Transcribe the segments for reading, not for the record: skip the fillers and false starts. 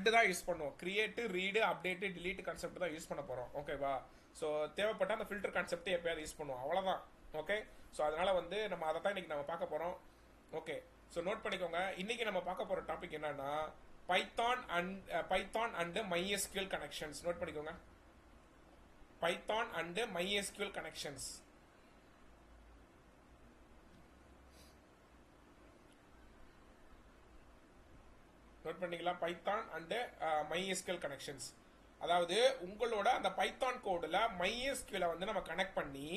ரெண்டு தான் யூஸ் பண்ணுவோம். Create, read, update, delete concept தான் யூஸ் பண்ண போகிறோம். ஓகேவா? ஸோ தேவைப்பட்ட அந்த ஃபில்டர் கான்செப்ட் எப்பயாவது யூஸ் பண்ணுவோம், அவ்வளோதான். ஓகே, ஸோ அதனால வந்து நம்ம அதை தான் இன்னைக்கு நம்ம பார்க்க போகிறோம். ஓகே, ஸோ நோட் பண்ணிக்கோங்க. இன்னைக்கு நம்ம பார்க்க போகிற டாபிக் என்னன்னா Python and MySQL connections. Note பண்ணிக்கோங்க, Python and MySQL connections. Note பண்ணிங்களா? Python and MySQL connections. அதாவது உங்களோட அந்த பைத்தான் கோடில் MySQL வந்து நம்ம கனெக்ட் பண்ணி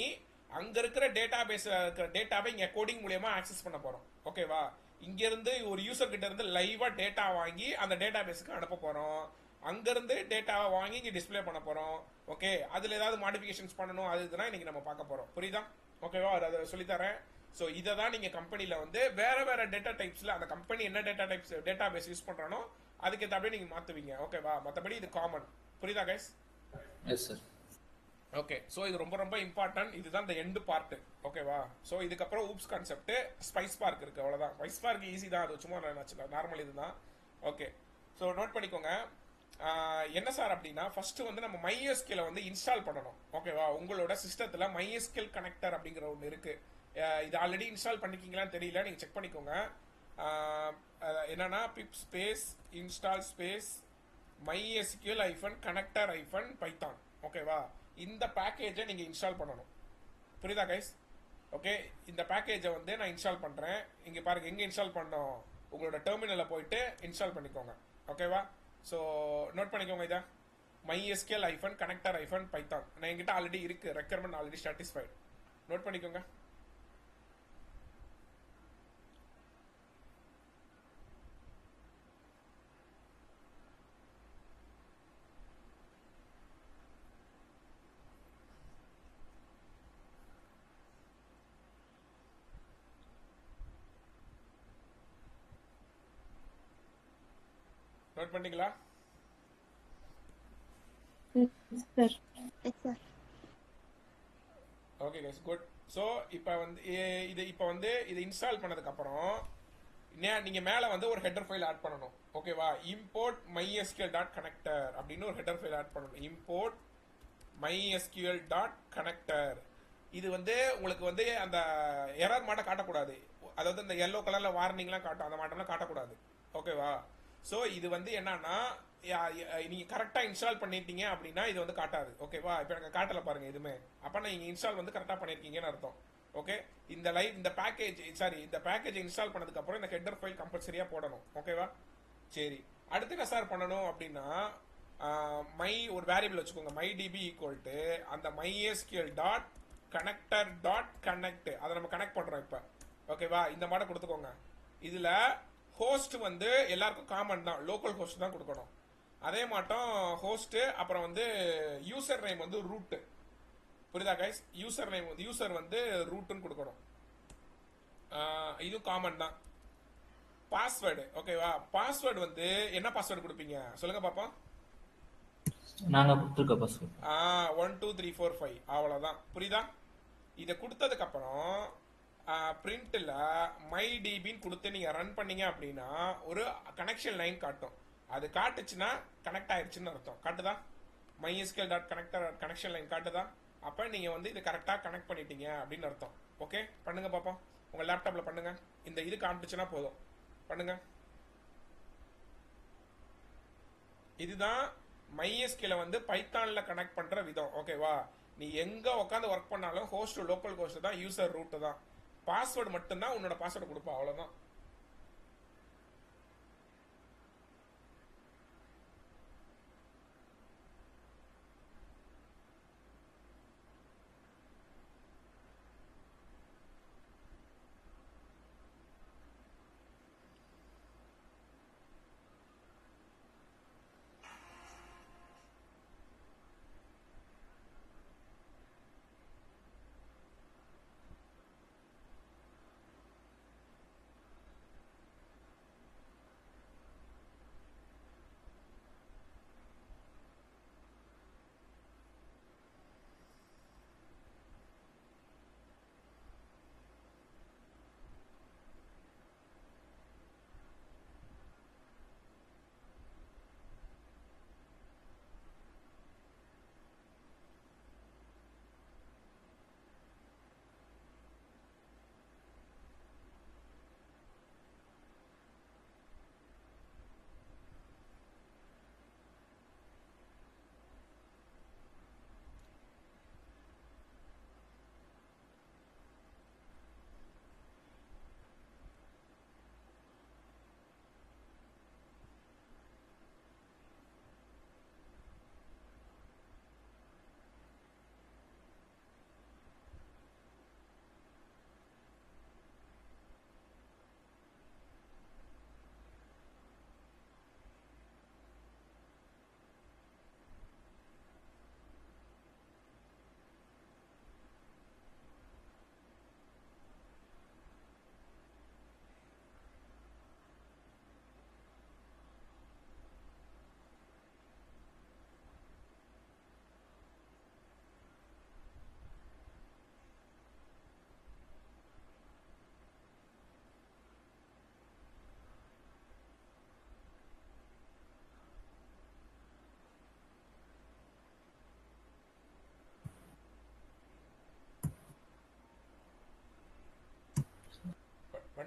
அங்க இருக்கிற டேட்டா பேஸ்ல இருக்கிற டேட்டாவை இங்க கோடிங் மூலமா ஆக்சஸ் பண்ண போறோம். ஓகேவா? இங்க இருந்து ஒரு யூசர் கிட்ட இருந்து லைவா டேட்டா வாங்கி அந்த டேட்டா பேஸ்க்கு அனுப்ப போறோம். அங்க இருந்து டேட்டாவை வாங்கி இங்க டிஸ்பிளே பண்ண போறோம். ஓகே, அதுல ஏதாவது மாடிஃபிகேஷன்ஸ் பண்ணணும், அது இதுதான் இன்னைக்கு நம்ம பார்க்க போறோம். புரியுதா? ஓகேவா? அதை சொல்லித்தரேன். ஸோ இதை தான் நீங்கள் கம்பெனியில் வந்து வேற வேற டேட்டா டைப்ஸில் அந்த கம்பெனி என்ன டேட்டா பேஸ் யூஸ் பண்ணுறானோ அதுக்கேற்ற அப்படியே நீங்கள் மாற்றுவீங்க. ஓகேவா? மற்றபடி இது காமன். புரியுதா guys? Yes sir. Okay, so இது ரொம்ப ரொம்ப இம்பார்ட்டன்ட். இதுதான் இந்த எண்டு பார்ட்டு. ஓகேவா? ஸோ இதுக்கப்புறம் ஊப்ஸ் கான்செப்ட், ஸ்பைஸ் பார்க் இருக்கு, அவ்வளோதான். ஸ்பைஸ் பார்க் ஈஸி தான், அது சும்மா நார்மல் இதுதான். ஓகே, ஸோ நோட் பண்ணிக்கோங்க. என்ன சார் அப்படின்னா, ஃபர்ஸ்ட் வந்து நம்ம MySQL வந்து இன்ஸ்டால் பண்ணணும். ஓகேவா? உங்களோட சிஸ்டத்தில் MySQL கனெக்டர் அப்படிங்கிற ஒன்று இருக்கு. இது ஆல்ரெடி இன்ஸ்டால் பண்ணிருக்கீங்களான்னு தெரியல, நீங்கள் செக் பண்ணிக்கோங்க. என்னன்னா pip space install space MySQL -connector -python. ஓகேவா? இந்த பேக்கேஜை நீங்கள் இன்ஸ்டால் பண்ணணும். புரியுதா கைஸ்? ஓகே, இந்த பேக்கேஜை வந்து நான் இன்ஸ்டால் பண்ணுறேன். இங்கே பாருங்க, எங்கே இன்ஸ்டால் பண்ணோம்? உங்களோட டெர்மினலில் போயிட்டு இன்ஸ்டால் பண்ணிக்கோங்க. ஓகேவா? ஸோ நோட் பண்ணிக்கோங்க, இதை MySQL -connector -python. நான் என்கிட்ட ஆல்ரெடி இருக்கு, ரெக்யர்மெண்ட் ஆல்ரெடி சாட்டிஸ்ஃபைட். நோட் பண்ணிக்கோங்க. நோட் பண்ணிட்டீங்களா? Okay guys, good. ஸோ இப்போ வந்து இது இன்ஸ்டால் பண்ணதுக்கு அப்புறம் நீங்க மேல வந்து ஒரு ஹெட்டர் ஃபைல் ஆட் பண்ணணும். ஓகேவா? import mysql.connector அப்படின்னு ஒரு ஹெட்டர் ஃபைல் ஆட் பண்ணணும். import mysql.connector. இது வந்து உங்களுக்கு வந்து அந்த எரர் மாட்ட காட்டக்கூடாது. அதாவது இந்த எல்லோ கலர்ல வார்னிங்லாம் காட்டும், அந்த மாட்டம்லாம் காட்டக்கூடாது. ஓகேவா? ஸோ இது வந்து என்னன்னா, நீங்க கரெக்டா இன்ஸ்டால் பண்ணிட்டீங்க அப்படின்னா இது வந்து காட்டாது. ஓகேவா? இப்போ எனக்கு காட்டல பாருங்க எதுவுமே. அப்ப நீங்க இன்ஸ்டால் வந்து கரெக்டா பண்ணிருக்கீங்கன்னு அர்த்தம். ஓகே, இந்த பேக்கேஜ் இன்ஸ்டால் பண்ணதுக்கு அப்புறம் இந்த ஹெட்டர் ஃபைல் கம்பல்சரியா போடணும். ஓகேவா? சரி, அடுத்து என்ன சார் பண்ணணும் அப்படின்னா, ஒரு வேரியபிள் வச்சுக்கோங்க, mydb ஈக்குவல் டு அந்த mysql.connector.connect. அதை நம்ம கனெக்ட் பண்றோம் இப்ப. ஓகேவா? இந்த மாதிரி கொடுத்துக்கோங்க. இதுல ஹோஸ்ட் வந்து எல்லாருக்கும் காமன் தான், லோக்கல் ஹோஸ்ட் தான் கொடுக்கணும். அதே மாட்டம் ஹோஸ்ட், அப்புறம் வந்து யூசர் நேம் வந்து ரூட். புரியுதா கைஸ்? யூசர் வந்து ரூட்னு கொடுக்கணும். இதுவும் காமன் தான். பாஸ்வேர்டு, ஓகேவா? பாஸ்வேர்டு வந்து என்ன பாஸ்வேர்டு கொடுப்பீங்க சொல்லுங்க பாப்போம். நாங்க கொடுத்துருக்க பாஸ்வேர்டு 1 2 3 4 5 அவ்வளவுதான். புரியுதா? இதை கொடுத்ததுக்கு அப்புறம் பிரிண்ட்ல mydbன்னு கொடுத்து நீங்க ரன் பண்ணீங்க அப்படின்னா ஒரு கனெக்ஷன் லைன் காட்டும். அது காட்டுச்சுன்னா கனெக்ட் ஆயிடுச்சுன்னு அர்த்தம். காட்டுதா? MySQL.connector கனெக்ஷன் லைன் காட்டுதா? அப்ப நீங்க வந்து இது கரெக்டா கனெக்ட் பண்ணிட்டீங்க அப்படின்னு அர்த்தம். ஓகே, பண்ணுங்க பாப்போம். உங்க லேப்டாப்ல பண்ணுங்க. இந்த இது காமிச்சுன்னா போதும், பண்ணுங்க. இதுதான் MySQL வந்து பைத்தான்ல கனெக்ட் பண்ற விதம். ஓகேவா? நீ எங்க உட்காந்து ஒர்க் பண்ணாலும் ஹோஸ்ட் லோக்கல் ஹோஸ்ட் தான், யூசர் ரூட் தான். பாஸ்வேர்டு மட்டும்தான் உன்னோட பாஸ்வேர்டு கொடுப்பா, அவ்வளவுதான்.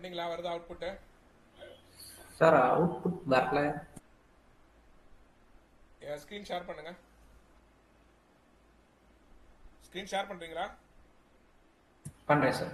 பண்ணீங்களா? வருதா அவுட்புட்? சார் அவுட்புட் வரல. ஸ்கிரீன் ஷேர் பண்ணுங்க. ஸ்கிரீன் ஷேர் பண்றீங்களா? பண்றேன் சார்.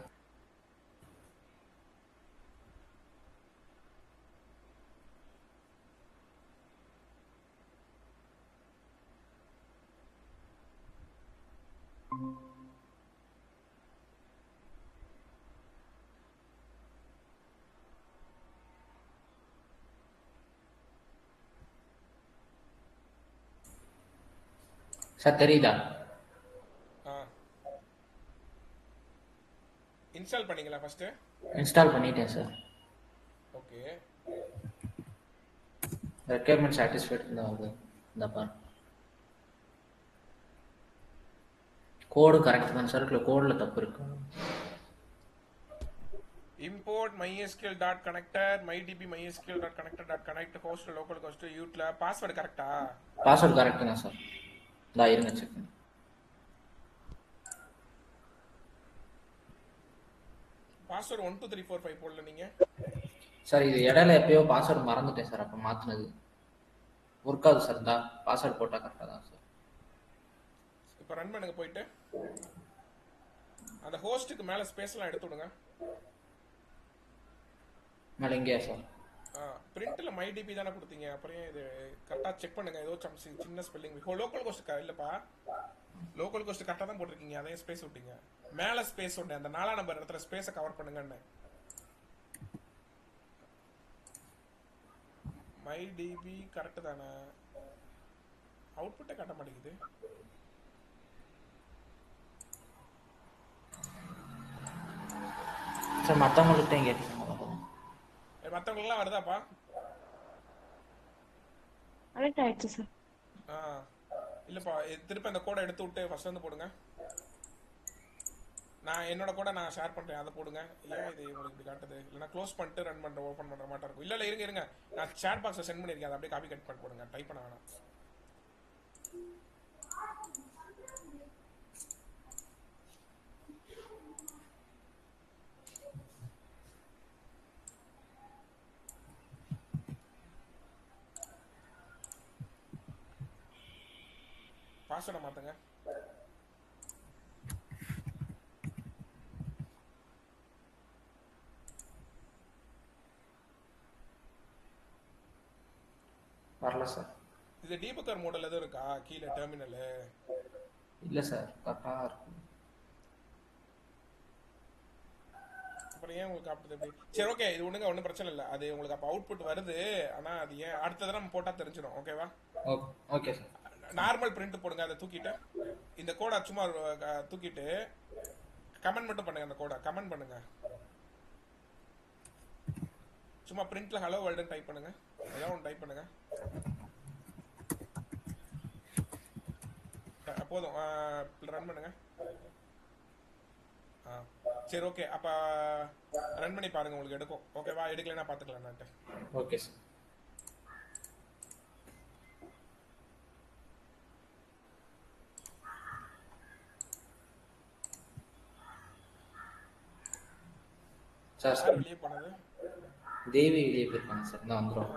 சார் தெரியுதா? இன்ஸ்டால் பண்ணீங்களா ஃபர்ஸ்ட்? இன்ஸ்டால் பண்ணிட்டேன் சார். ஓகே. ரெக்யர்மெண்ட் சாட்டிஸ்ஃபைட் தான் வருது. இந்த பாரு, கோடு கரெக்ட் தான் சார். இல்லை கோடில் தப்பு இருக்கு. import mysql.connector mydb mysql.connector.connect host localhost utla password கரெக்ட்டா? பாஸ்வேர்ட் கரெக்ட் தான் சார். நான் இருங்க செக் பண்ணி. பாஸ்வேர்ட் 1 2 3 4 5 போடல நீங்க சார். இது இடையில எப்பயோ பாஸ்வேர்டு மறந்துட்டேன் சார். அப்போ மாற்றினது ஒர்க் ஆகுது சார். தான் பாஸ்வேர்டு போட்டால் கரெக்டாக தான் சார். இப்போ ரன் பண்ணுங்க. போயிட்டு அந்த ஹோஸ்ட்டுக்கு மேலே ஸ்பேஸ்லாம் எடுத்து விடுங்க. மேலே எங்கேயா சார்? பிரிண்ட்ல மைடிபி தானே கொடுத்தீங்க. அப்புறம் இது கரெக்டாக செக் பண்ணுங்க. ஏதோ சின்ன ஸ்பெல்லிங் லோக்கல் கோஸ்ட் இல்லைப்பா. லோக்கல் கோஸ்ட் கரெக்டாக தான் போட்டிருக்கீங்க. அதே ஸ்பேஸ் விட்டீங்க. மேலே ஸ்பேஸ் ஒன்று அந்த 4ஆம் நம்பர் இடத்துல ஸ்பேஸை கவர் பண்ணுங்கன்னு. மைடிபி கரெக்டு தானே? அவுட்புட்டை காட்ட மாட்டேங்குது. சார் மற்றவங்கள்ட்ட கேட்டீங்க. மற்றவங்களுக்குலாம் வருதாப்பா? கரெக்ட் ஆயிடுச்சு சார். இல்லைப்பா, திருப்பி அந்த கோடை எடுத்து விட்டு ஃபர்ஸ்ட் வந்து போடுங்க. நான் என்னோட கோடை நான் ஷேர் பண்ணுறேன், அதை போடுங்க. ஏன் இது உங்களுக்கு இப்படி காட்டுது? இல்லைனா க்ளோஸ் பண்ணிட்டு ரன் பண்ணுற ஓப்பன் பண்ணுற மாட்டா இருக்கும். இல்லை இருங்க நான் சேட் பாக்ஸில் சென்ட் பண்ணியிருக்கேன். அதை அப்படியே காப்பி கட் பண்ணி போடுங்க. டைப் பண்ண வேணாம். பாஸ்வேர்டை மாற்றுங்க. வரல சார். இது டீபக்கர் மோடல் எதுவும் இருக்கா கீழே டெர்மினலு? இல்லை சார், கரெக்டாக இருக்கும். அப்புறம் ஏன் உங்களுக்கு காட்டுது எப்படி? சரி ஓகே, இது ஒன்றும் பிரச்சனை இல்லை. அது உங்களுக்கு அப்போ அவுட்புட் வருது. ஆனால் அது ஏன் அடுத்தது நம்ம போட்டால் தெரிஞ்சிடும். ஓகேவா? Okay sir. நார்மல் பிரிண்ட் போடுங்க. அதை தூக்கிட்டு இந்த கோடை சும்மா தூக்கிட்டு கமெண்ட் மட்டும் பண்ணுங்க. அந்த கோடை கமெண்ட் பண்ணுங்க. சும்மா பிரிண்ட்ல ஹலோ வேர்ல்டுன்னு டைப் பண்ணுங்க. ஏதாவது ஒன்று டைப் பண்ணுங்க. போதும். ரன் பண்ணுங்க. சரி ஓகே, அப்போ ரன் பண்ணி பாருங்க. உங்களுக்கு எடுக்கும். ஓகேவா? எடுக்கலைன்னா பார்த்துக்கலாம். Okay sir. சார் வெளியே போனது தேவி வெளியே போயிருக்காங்க சார். நான் வந்துடும்.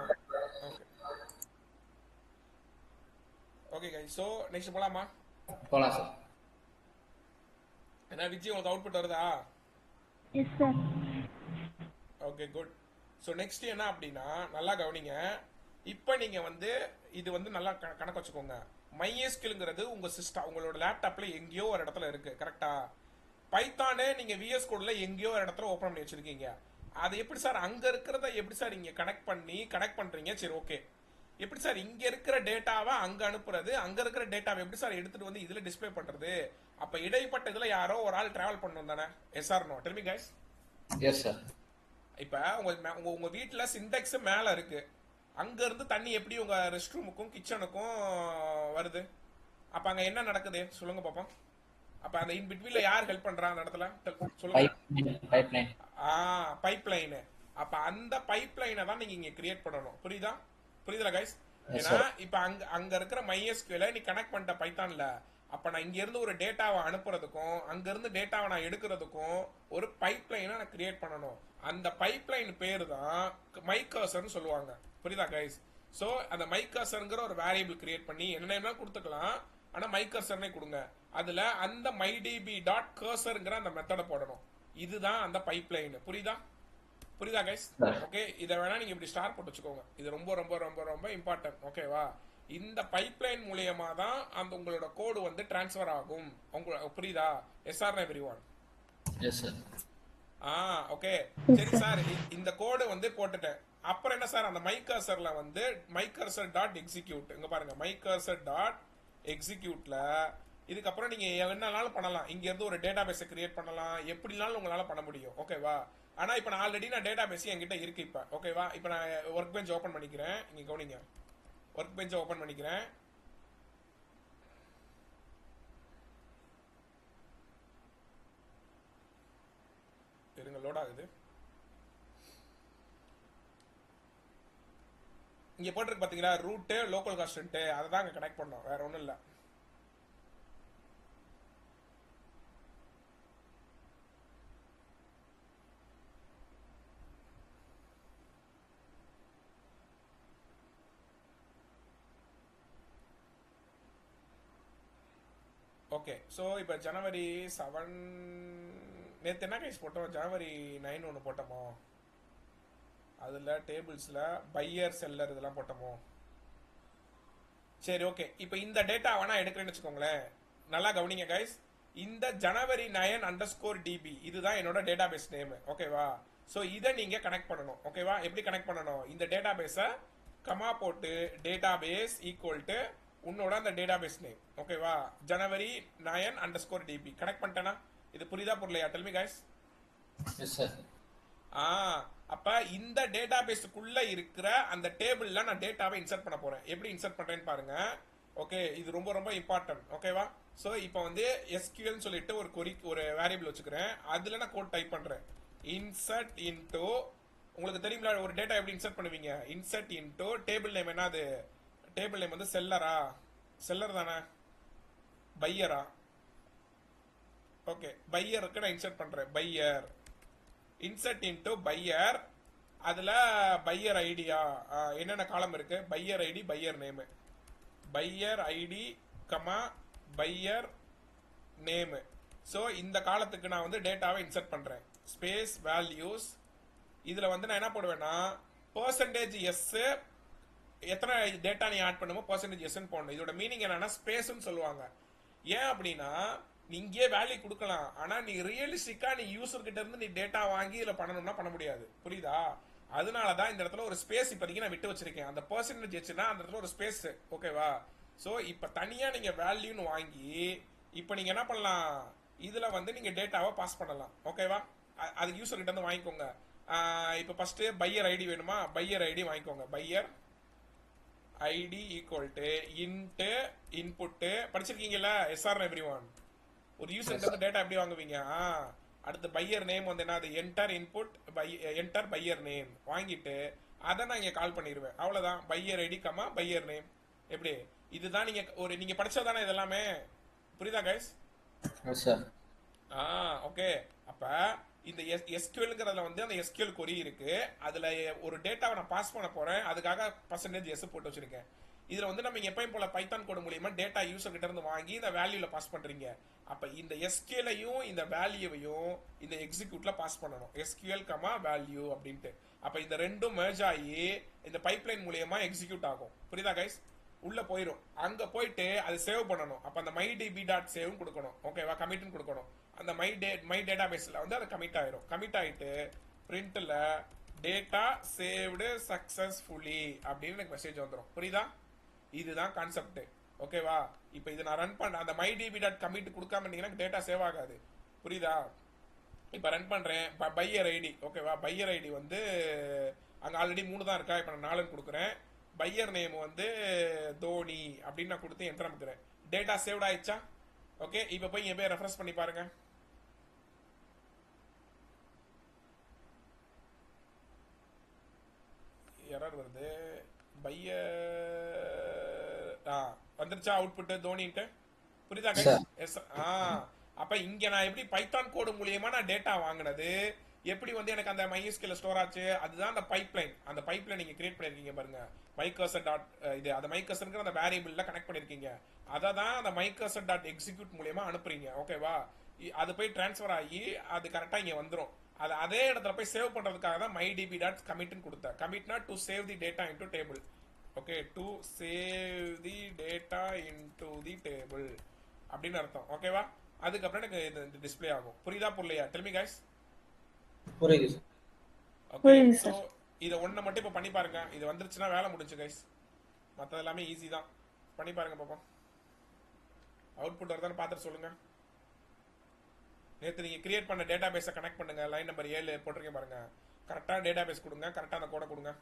ஓகே கைஸ், ஸோ நெக்ஸ்ட் போலாமா? போகலாம் சார். என்ன விஜய், உங்களுக்கு அவுட்புட் வருதா? S sir. Okay good. So next என்ன அப்படின்னா, நல்லா கவனிங்க. இப்போ நீங்கள் இது நல்லா கணக்கு வச்சுக்கோங்க. MySQLங்கிறது உங்கள் சிஸ்டம், உங்களோட லேப்டாப்பில் எங்கேயோ ஒரு இடத்துல இருக்குது. கரெக்டாக? பைத்தானே நீங்கள் VS கோடில் எங்கேயோ ஒரு இடத்துல ஓப்பன் பண்ணி வச்சுருக்கீங்க. அது எப்படி சார் அங்கே இருக்கிறத எப்படி சார் இங்கே கனெக்ட் பண்ணுறீங்க? சரி ஓகே. எப்படி சார் இங்கே இருக்கிற டேட்டாவை அங்கே அனுப்புறது? அங்கே இருக்கிற டேட்டாவை எப்படி சார் எடுத்துகிட்டு இதில் டிஸ்பிளே பண்ணுறது? அப்போ இடைப்பட்ட இதில் யாரோ ஒரு ஆள் ட்ராவல் பண்ணணும் தானே? Yes or no? Tell me guys. Yes sir. இப்போ உங்கள் வீட்டில் சிண்டெக்ஸ் மேலே இருக்குது. அங்கேருந்து தண்ணி எப்படி உங்கள் ரெஸ்ட் ரூமுக்கும் கிச்சனுக்கும் வருது? அப்போ அங்கே என்ன நடக்குது சொல்லுங்க பாப்போம். அப்போ அந்த இன் பிட்வீனில் யார் ஹெல்ப் பண்ணுறா அந்த இடத்துல? சொல்லுங்க. Pipe line. அப்போ அந்த பைப் லைனை தான் நீங்கள் இங்கே கிரியேட் பண்ணணும். புரியுதா கைஸ்? ஏன்னா இப்போ அங்கே இருக்கிற MySQL நீ கனெக்ட் பண்ணிட்ட பைத்தான்ல, அப்ப நான் இங்க இருந்து ஒரு டேட்டாவை அனுப்புறதுக்கும் அங்க இருந்து டேட்டாவை நான் எடுக்கிறதுக்கும் ஒரு பைப்லைனை நான் கிரியேட் பண்ணணும். அந்த பைப்லைன் பேரு தான் மைகர்சர்னு சொல்லுவாங்க. புரியுதா கைஸ்? ஸோ அந்த மைகர்சர்ங்கிற ஒரு வேரியபிள் கிரியேட் பண்ணி என்ன கொடுத்துக்கலாம், ஆனா மைகர்சர்னே கொடுங்க. அதுல அந்த myDB டாட் கர்சர்ங்கிற அந்த மெத்தடை போடணும். இதுதான் அந்த பைப்லைன். புரியுதா கைஸ்? ஓகே, இதை வேணா நீங்க இப்படி ஸ்டார் போட்டு வச்சுக்கோங்க. இது ரொம்ப ரொம்ப ரொம்ப ரொம்ப இம்பார்ட்டன்ட். ஓகேவா? இந்த பைப்லைன் மூலியமா தான் அந்த உங்களோட கோடு வந்து டிரான்ஸ்ஃபர் ஆகும். புரியுதா? Yes or everyone? Yes sir. Okay சரி சார், இந்த கோடு வந்து போட்டுட்டேன். அப்புறம் என்ன சார், அந்த மைகர்சர்ல வந்து மைகர்சர் டாட் எக்ஸிக்யூட், இங்க பாருங்க மைகர்சர் டாட் எக்ஸிக்யூட்ல இதுக்கப்புறம் நீங்க என்னனாலும் பண்ணலாம். இங்க இருந்து ஒரு டேட்டா பேஸை கிரியேட் பண்ணலாம், எப்படினாலும் உங்களால பண்ண முடியும். ஓகேவா? ஆனா இப்போ நான் ஆல்ரெடி டேட்டா பேஸ் என்கிட்ட இருக்கு இப்ப. ஓகேவா? இப்போ நான் ஒர்க் பெஞ்ச் ஓபன் பண்ணிக்கிறேன். இங்க கவனிங்க, ஒர்க் பெஞ்சை ஓபன் பண்ணிக்கிறேன். இருங்க, லோட் ஆகுது. இங்க போட்டிருக்கு பாத்தீங்களா, ரூட் லோக்கல் காஸ்ட், அதை தான் அங்க கனெக்ட் பண்ணோம், வேற ஒண்ணும் இல்ல. ஓகே, ஸோ இப்போ ஜனவரி 7 நேற்று என்ன கைஸ் போட்டோம், ஜனவரி 9 ஒன்று போட்டோமோ, அதில் டேபிள்ஸில் பையர் செல்லர் இதெல்லாம் போட்டோமோ. சரி ஓகே, இப்போ இந்த டேட்டா வேணா எடுக்கிறேன்னு வச்சுக்கோங்களேன். நல்லா கவனிங்க கைஸ், இந்த ஜனவரி 9_db இதுதான் என்னோட டேட்டா பேஸ் நேம். ஓகேவா? ஸோ இதை நீங்கள் கனெக்ட் பண்ணணும். ஓகேவா? எப்படி கனெக்ட் பண்ணணும், இந்த டேட்டா பேஸை கமா போட்டு டேட்டா பேஸ் ஈக்குவல் டு உன்னோட அந்த டேட்டாபேஸ் நேம். ஓகேவா? ஜனவரி 9_db கனெக்ட் பண்ணிட்டேனா? இது புரியுதா புரியலையா? Tell me guys. Yes sir. அப்ப இந்த டேட்டாபேஸ்க்குள்ள இருக்கிற அந்த டேபிள்ல நான் டேட்டாவை இன்சர்ட் பண்ண போறேன். எப்படி இன்சர்ட் பண்றேன்னு பாருங்க. ஓகே, இது ரொம்ப ரொம்ப இம்பார்ட்டன்ட். ஓகேவா? சோ இப்போ வந்து SQL னு சொல்லிட்டு ஒரு வேரியபிள் வச்சுக்கிறேன். அதுல நான் கோட் டைப் பண்றேன். இன்சர்ட் இன்டோ, உங்களுக்கு தெரியுங்களா ஒரு டேட்டா எப்படி இன்சர்ட் பண்ணுவீங்க? இன்சர்ட் இன்டோ டேபிள் நேம் என்னது? டேபிள் நேம் வந்து செல்லரா? செல்லர் தானே? பையரா? ஓகே, பையருக்கு நான் இன்சர்ட் பண்றேன். Buyer insert into buyer. அதுல பையர் ஐடியா என்னென்ன காலம் இருக்கு? Buyer ID, buyer name, buyer ID comma buyer name. So இந்த காலத்துக்கு நான் வந்து டேட்டாவை இன்சர்ட் பண்றேன். ஸ்பேஸ் வேல்யூஸ், இதுல வந்து நான் என்ன போடுவேன்னா பர்சன்டேஜ் எஸ், எத்தனை டேட்டா நீ ஆட் பண்ணுமோ பர்சன்டேஜ் எஸ்ன்னு போடணும். இதோட மீனிங் என்னன்னா ஸ்பேஸ்ன்னு சொல்லுவாங்க. ஏன் அப்படின்னா நீ இங்கே வேல்யூ கொடுக்கலாம், ஆனா நீ ரியலிஸ்டிக்கா நீ யூசர் கிட்ட இருந்து நீ டேட்டா வாங்கி இதுல பண்ணணும்னா பண்ண முடியாது. புரியுதா? அதனாலதான் இந்த இடத்துல ஒரு ஸ்பேஸ் இப்போதைக்கு நான் விட்டு வச்சிருக்கேன். அந்த பர்சன்டேஜ் வச்சுன்னா அந்த இடத்துல ஒரு ஸ்பேஸ். ஓகேவா? ஸோ இப்போ தனியா நீங்க வேல்யூன்னு வாங்கி இப்போ நீங்க என்ன பண்ணலாம், இதுல வந்து நீங்க டேட்டாவை பாஸ் பண்ணலாம். ஓகேவா? அது யூசர் கிட்ட இருந்து வாங்கிக்கோங்க. இப்போ ஃபர்ஸ்ட் பையர் ஐடி வேணுமா? பையர் ஐடி வாங்கிக்கோங்க. Buyer ID equal to int input. படிச்சிருக்கீங்கல்ல எஸ்ஆர் எவ்ரிஒன்? ஒரு யூசர் கிட்ட இருந்து டேட்டா எப்படி வாங்குவீங்க? அடுத்து பையர் நேம் வந்து என்னது? Enter input enter buyer name வாங்கிட்டு அதை நான் இங்க கால் பண்ணிடுவேன். அவ்வளவுதான். Buyer ID comma buyer name. எப்படி? இதுதான் நீங்க படிச்சதானே இதெல்லாமே? புரியுதா கைஸ்? ஓகே, அப்ப இந்த SQLங்கிறதுல வந்து அந்த SQL கொரி இருக்கு. அதுல ஒரு டேட்டாவை நான் பாஸ் பண்ண போறேன். அதுக்காக பர்சன்டேஜ் எஸ் போட்டு வச்சிருக்கேன். இதுல வந்து நம்ம எப்பயும் போல பைத்தான் கோட் மூலியமா டேட்டா யூசர் கிட்ட இருந்து வாங்கி இந்த வேல்யூல பாஸ் பண்றீங்க. அப்ப இந்த SQL-ஐயும் இந்த வேல்யூவையும் இந்த எக்ஸிக்யூட்ல பாஸ் பண்ணணும். SQL கமா வேல்யூ அப்படின்ட்டு. அப்ப இந்த ரெண்டும் மெர்ஜ் ஆகி இந்த பைப்லைன் மூலியமா எக்ஸிக்யூட் ஆகும். புரியுதா கைஸ்? உள்ள போயிடும். அங்க போயிட்டு அது சேவ் பண்ணணும். அப்ப அந்த myDB டாட் சேவ் கொடுக்கணும். ஓகேவா? கமிட்னு கொடுக்கணும். அந்த மை டேட்டா பேஸ்ல வந்து அது கமிட் ஆயிரும். கமிட் ஆயிட்டு பிரிண்ட்ல டேட்டா சேவ்டு சக்சஸ்ஃபுல்லி அப்படின்னு எனக்கு மெசேஜ் வந்துடும். புரியுதா? இதுதான் கான்செப்ட். ஓகேவா? இப்போ இது நான் ரன் பண்ண அந்த myDB டாட் கமிட் கொடுக்காம இருந்தீங்கன்னா டேட்டா சேவ் ஆகாது. புரியுதா? இப்போ ரன் பண்றேன். Buyer ID. ஓகேவா? பையர் ஐடி வந்து அங்க ஆல்ரெடி 3 தான் இருக்கா. இப்போ நான் 4 கொடுக்குறேன். பையர் நேம் வந்து தோனி அப்படின்னு நான் கொடுத்து என்டர் அமைக்கிறேன். டேட்டா சேவ்ட் ஆயிடுச்சா? ஓகே, இப்போ போய் இங்க போய் ரெஃபரன்ஸ் பண்ணி பாருங்க. எரர் வருது. பையர் வந்துருச்சா அவுட்புட் தோனின்ட்டு? புரியுதா கைஸ்? Sir yes. அப்ப இங்க நான் எப்படி பைத்தான் கோடு மூலியமா நான் டேட்டா வாங்கினது, எப்படி வந்து எனக்கு அந்த MySQL ஸ்டோர் ஆச்சு, அதுதான் அந்த பைப்லைன். அந்த பைப்லைன் நீங்க கிரியேட் பண்ணிருக்கீங்க பாருங்க, மைகர்சர் டாட் இது அந்த மைகர்சர்ங்கிற அந்த வேரியபிள்ல கனெக்ட் பண்ணிருக்கீங்க. அதை தான் அந்த மைகர்சர் டாட் எக்ஸிக்யூட் மூலியமா அனுப்புறீங்க. ஓகேவா? அது போய் டிரான்ஸ்ஃபர் ஆகி அது கரெக்டா இங்க வந்துரும். அது அதே இடத்துல போய் சேவ் பண்றதுக்காக தான் mydb டாட் கமிட்னு கொடுத்தேன். கமிட்னா to save the data into table. Okay, to save the data into the table அப்படின்னு அர்த்தம். ஓகேவா? அதுக்கப்புறம் எனக்கு இது டிஸ்ப்ளே ஆகும். புரியுதா புரியலையா? Del me guys. புரியுது சார். ஓகே, புரியுது ஸோ சார். இதை ஒன்று மட்டும் இப்போ பண்ணி பாருங்க. இது வந்துருச்சுன்னா வேலை முடிஞ்சு கைஸ். மற்றது எல்லாமே ஈஸி தான். பண்ணி பாருங்க பாப்போம். அவுட்புட் வருதான்னு பார்த்துட்டு சொல்லுங்க. நேற்று நீங்கள் கிரியேட் பண்ண டேட்டா பேஸை கனெக்ட் பண்ணுங்க. லைன் நம்பர் 7 போட்டிருக்கேன் பாருங்க. கரெக்டாக டேட்டா பேஸ் கொடுங்க, கரெக்டாக அந்த கோடை கொடுங்க.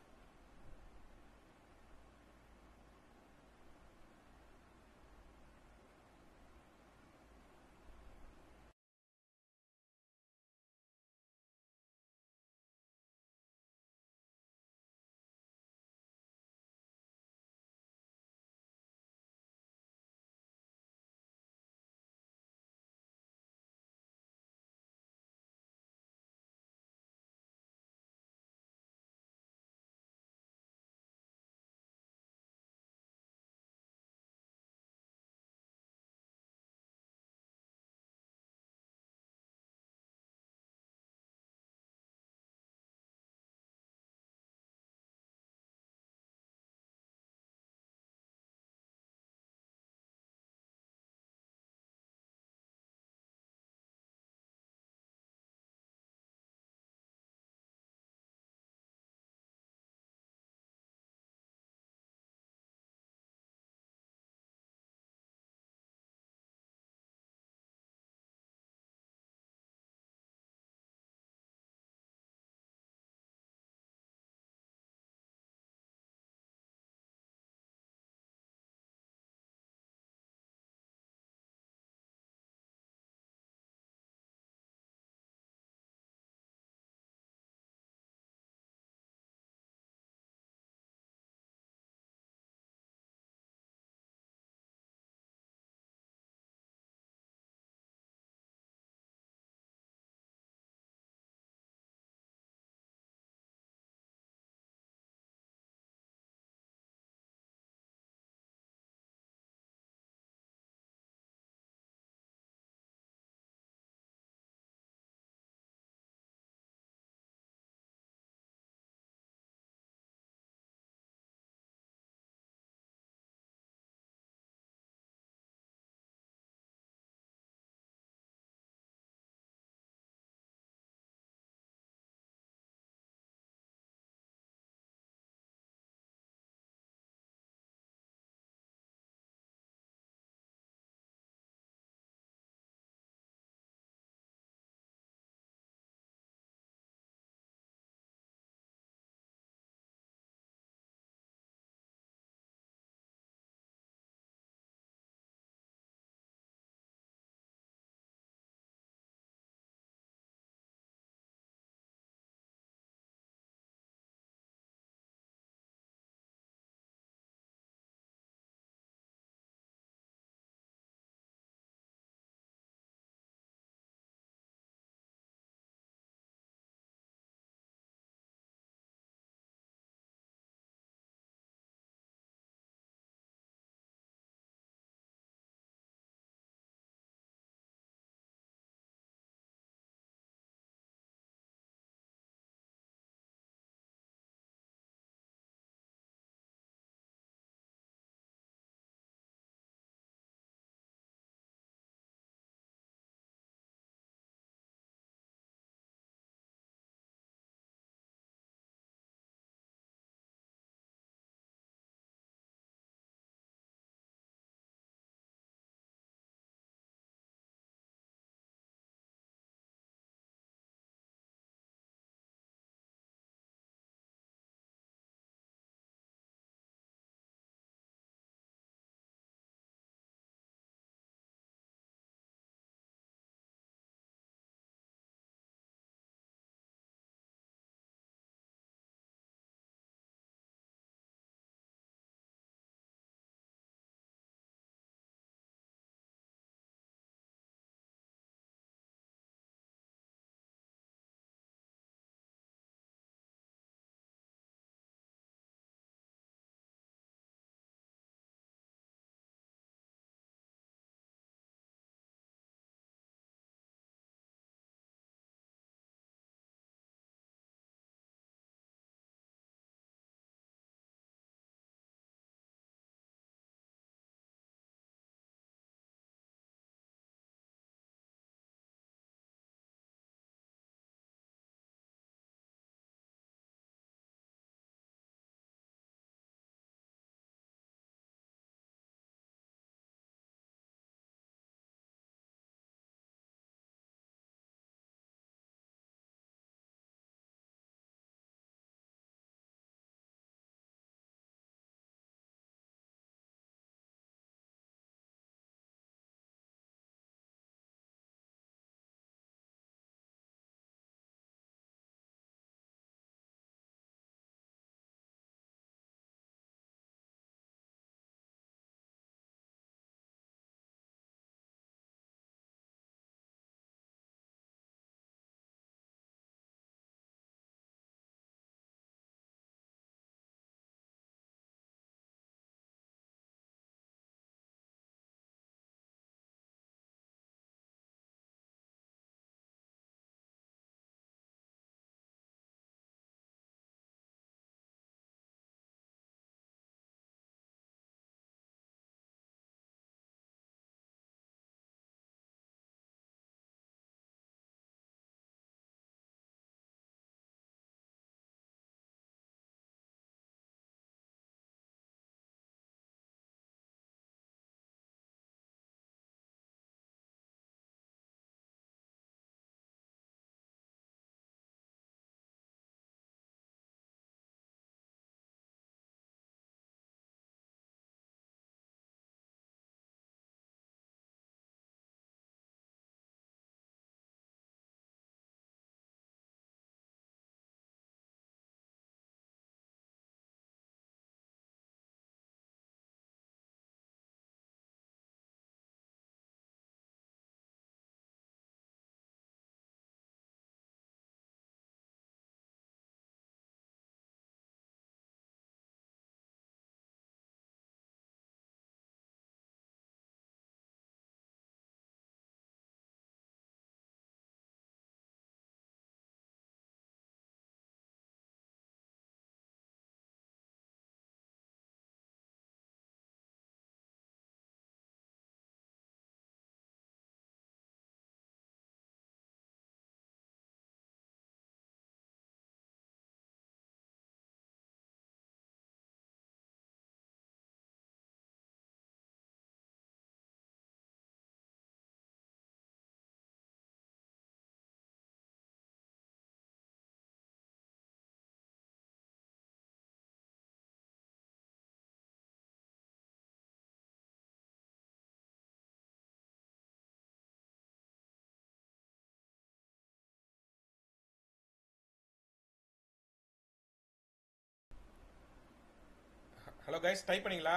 ஹலோ கைஸ், டைப் பண்ணீங்களா?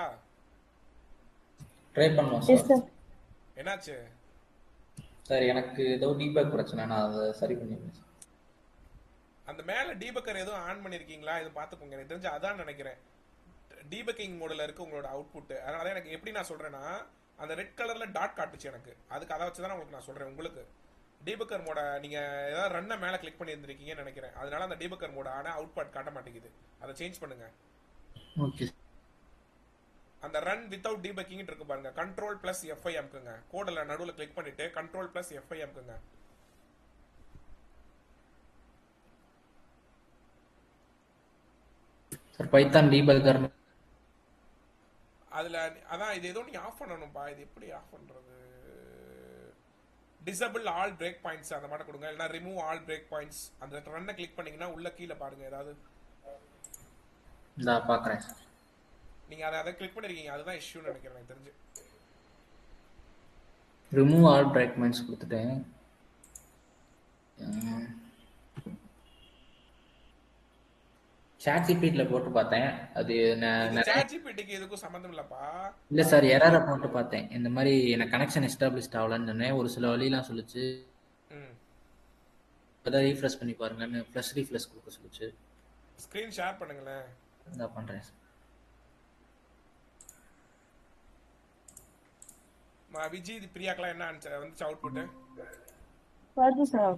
ட்ரை பண்ணோம் Yes, சார். sir. என்னாச்சு? சார் எனக்கு ஏதோ டீபேக் பிரச்சனை, நான் அதை சரி பண்ணிடுறேன் சார். அந்த மேல டீபக்கர் எதுவும் ஆன் பண்ணிருக்கீங்களா? இது பாத்துக்கோங்க. எனக்கு தெரிஞ்சு அதான் நினைக்கிறேன். டீபக்கிங் மோட்ல இருக்கு உங்களோட அவுட்புட். அதனால எனக்கு எப்படி நான் சொல்றேன்னா, அந்த ரெட் கலர்ல டாட் காட்டுச்சு எனக்கு. அதுக்கு அதை வச்சு தான் உங்களுக்கு நான் சொல்றேன். உங்களுக்கு டீபக்கர் மோட நீங்க ஏதாவது ரன்னை மேல கிளிக் பண்ணி இருந்திருக்கீங்கன்னு நினைக்கிறேன். அதனால அந்த டீபக்கர் மோட ஆனா அவுட்புட் காட்ட மாட்டேங்குது. அதை சேஞ்ச் பண்ணுங்க. ஓகே. அந்த ரன் வித்தவுட் டீபக்கிங் இருக்கு பாருங்க. கண்ட்ரோல் பிளஸ் எஃப்ஐ அமுக்குங்க. கோடில் நடுவில் கிளிக் பண்ணிட்டு கண்ட்ரோல் பிளஸ் எஃப்ஐ அமுக்குங்க. சார் பைத்தான் டீபக்கர் அதுல அதான் இது ஏதோ நீங்க ஆஃப் பண்ணணும்பா. இது எப்படி ஆஃப் பண்றது? டிசபிள் ஆல் பிரேக் பாயிண்ட்ஸ் அந்த மாதிரி கொடுங்க. இல்லைனா ரிமூவ் ஆல் பிரேக் பாயிண்ட்ஸ். அந்த ரன்னை கிளிக் பண்ணீங்கன்னா உள்ள கீழே பாருங்க ஏதாவது. இந்த பார்க்குறேன் சார். நீங்க அதை கிளிக் பண்ணிருக்கீங்க. அதுதான் இஷ்யூன்னு நினைக்கிறேன் எனக்கு தெரிஞ்சு. ரிமூவ் ஆல் பிரேக் பாயிண்ட்ஸ் கொடுத்துட்டேன். சாட் ஜிபிடியில் போட்டு பார்த்தேன். அது சாட் ஜிபிடிக்கு இதுக்கும் சம்மந்தம் இல்லப்பா. இல்லை சார், எரரை போட்டு பார்த்தேன். இந்த மாதிரி எனக்கு கனெக்ஷன் எஸ்டாப்ளிஷ்ட் ஆகலன்னு சொன்னேன். ஒரு சில வழியெல்லாம் சொல்லிச்சு. அதான் ரீஃப்ரெஷ் பண்ணி பாருங்கன்னு ப்ளஸ் ரீஃப்ரெஷ் கொடுக்க சொல்லிச்சு. ஸ்க்ரீன் ஷேர் பண்ணுங்களேன். இதான் பண்ணுறேன் சார். விஜி பிரியாக்கெல்லாம் என்ன வந்துச்சு அவுட்புட்? வருது சார்.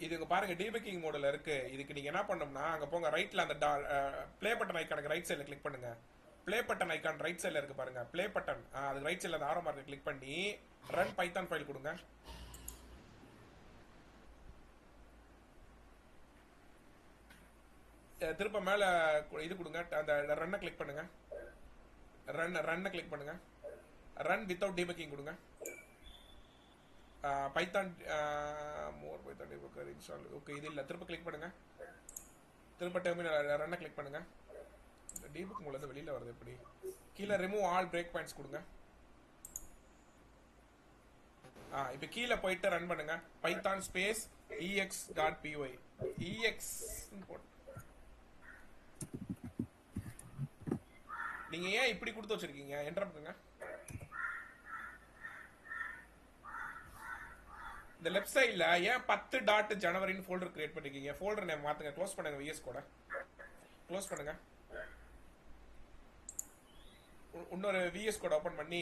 இதுங்க பாருங்க டீபக்கிங் மோட்ல இருக்கு. இதுக்கு நீங்க என்ன பண்ணணும்னா அங்க போங்க. ரைட்ல அந்த ப்ளே பட்டன் ஐகானுக்கு ரைட் சைடுல கிளிக் பண்ணுங்க. ப்ளே பட்டன் ஐகான் ரைட் சைடுல இருக்கு பாருங்க. ப்ளே பட்டன் அது ரைட் சைடுல அந்த ஆரோ மார்க் கிளிக் பண்ணி ரன் பைத்தான் ஃபைல் கொடுங்க. திருப்ப மேல இது கொடுங்க. அந்த ரன்னை கிளிக் பண்ணுங்க. ரன்னை கிளிக் பண்ணுங்க. ரன் வித்தவுட் டீபக்கிங் கொடுங்க. பைத்தான் மோர் பைத்தான் டீபக்கர் இன்ஸ்டால். ஓகே, இது இல்ல. திருப்ப கிளிக் பண்ணுங்க. திருப்ப டெர்மினல் ரன்னை கிளிக் பண்ணுங்க. டீபக் மூல இருந்து வெளியில வருது எப்படி? கீழே ரிமூவ் ஆல் பிரேக் பாயிண்ட்ஸ் கொடுங்க. இப்போ கீழே போயிட்டு ரன் பண்ணுங்க. பைத்தான் ஸ்பேஸ் ex.py ex நீங்க ஏன் இப்படி கொடுத்து வச்சிருக்கீங்க? என்டர் பண்ணுங்க. இந்த லெஃப்ட் சைடுல ஏன் 10 டாட் ஜனவரின்னு ஃபோல்டர் கிரியேட் பண்ணிருக்கீங்க? ஃபோல்டர் நேம் மாத்துங்க. க்ளோஸ் பண்ணுங்க. விஎஸ் கோட க்ளோஸ் பண்ணுங்க. இன்னொரு விஎஸ் கோட ஓபன் பண்ணி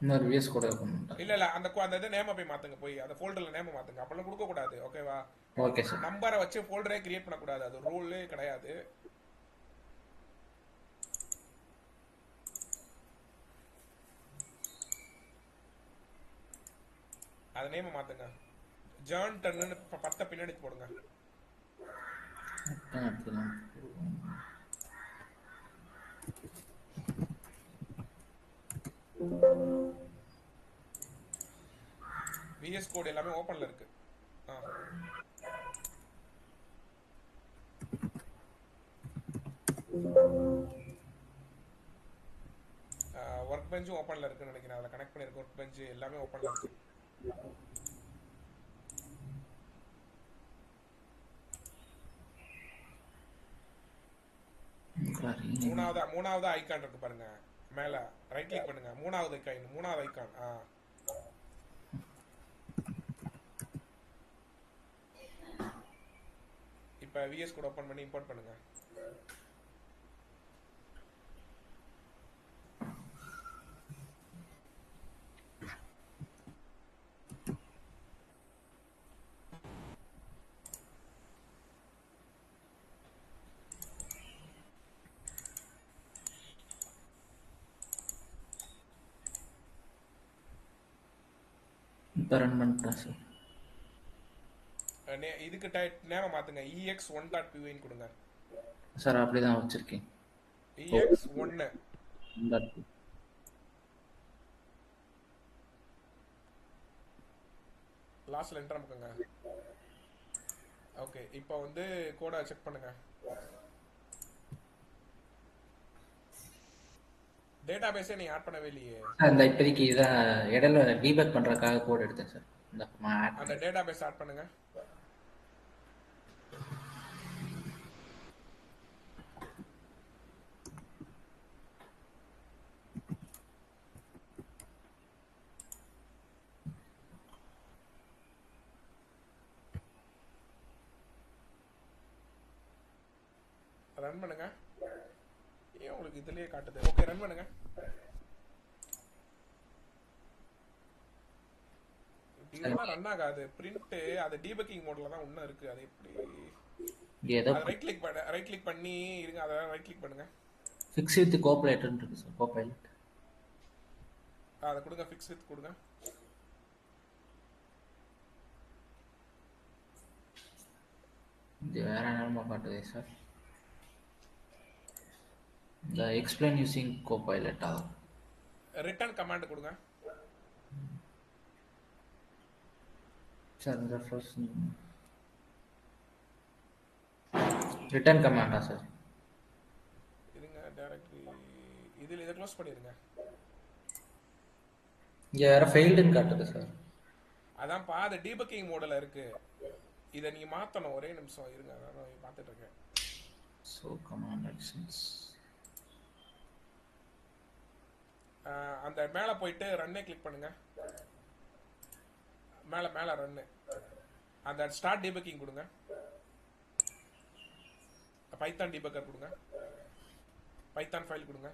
இன்னொரு விஎஸ் கோட ஓபன் இல்ல அந்த இது நேம போய் மாத்துங்க. போய் அந்த ஃபோல்டர்ல நேம மாத்துங்க. அப்பலாம் கொடுக்க கூடாது. ஓகேவா? Okay sir. நம்பரை வச்சு ஃபோல்டரே கிரியேட் பண்ண கூடாது. அது ரூலே கிடையாது. அது நேம மாத்துங்க. ஜான் டர்ன்னு 10 பின்னாடி போடுங்க. விஎஸ் கோட் எல்லாமே ஓபன்ல இருக்கு. ஒர்க் பெஞ்சும் ஓபன்ல இருக்குன்னு நினைக்கிறேன். அதில் கனெக்ட் பண்ணிருக்க ஒர்க் பெஞ்ச் எல்லாமே ஓபன்ல இருக்கு. மூணாவது ஐகான் இருக்கு பாருங்க. மேல ரைட் கிளிக் பண்ணுங்க. மூணாவது ஐகான். இப்ப விஎஸ் கோட் ஓபன் பண்ணி இம்போர்ட் பண்ணுங்க. ரன் பண்ணிட்டேன் சார். இதுக்கு நேம மாத்துங்க. ex1.py ன்னு கொடுங்க. சார் அப்படிதான் வச்சிருக்கேன். ex1 லாஸ்ட்ல என்டர் அமுக்குங்க. ஓகே, இப்போ வந்து கோடை செக் பண்ணுங்க. டேட்டாபேஸே நீ ஆட் பண்ணவே இல்லையே. அந்த இப்போதைக்கு இதான் இடையில டீபக் பண்றதுக்காக கோட் எடுத்தேன் சார். அந்த டேட்டாபேஸ் ஆட் பண்ணுங்க. ரன் பண்ணுங்க. ஏன் உங்களுக்கு இதுலயே காட்டுது? ஓகே ரன் பண்ணுங்க. இதெல்லாம் ரன் ஆகாது. பிரிண்ட் அது டீபக்கிங் மோட்ல தான் இன்னும் இருக்கு. அது எப்படி? இங்க ஏதோ அது ரைட் கிளிக் பண்ணி இருங்க. அதை ரைட் கிளிக் பண்ணுங்க. ஃபிக்ஸ் வித் கோபைலட்னு இருக்கு சார். கோபைலட் அதை கொடுங்க. ஃபிக்ஸ் வித் கொடுங்க. இது வேற என்னமா காட்டுதே சார். இந்த explain using copilot return command கொடுங்க. சார் இந்த ஃபர்ஸ்ட் ரிட்டர்ன் கமாண்டா சார்? இருங்க. டைரக்டரி இதை க்ளோஸ் பண்ணிருங்க. இங்க வேற ஃபெயில்டுன்னு காட்டுது சார். அதான்ப்பா அது டீபக்கிங் மோட்ல இருக்கு. இதை நீங்க மாத்தணும். ஒரே நிமிஷம் இருங்க. நான் பார்த்துட்டு இருக்கேன். ஸோ கமாண்ட் ஆக்ஷன்ஸ் அந்த மேலே போயிட்டு ரன்னே கிளிக் பண்ணுங்க. மேலே ரன்னு. அந்த ஸ்டார்ட் டீபக்கிங் கொடுங்க. பைத்தான் டீபக்கர் கொடுங்க. பைத்தான் ஃபைல் கொடுங்க.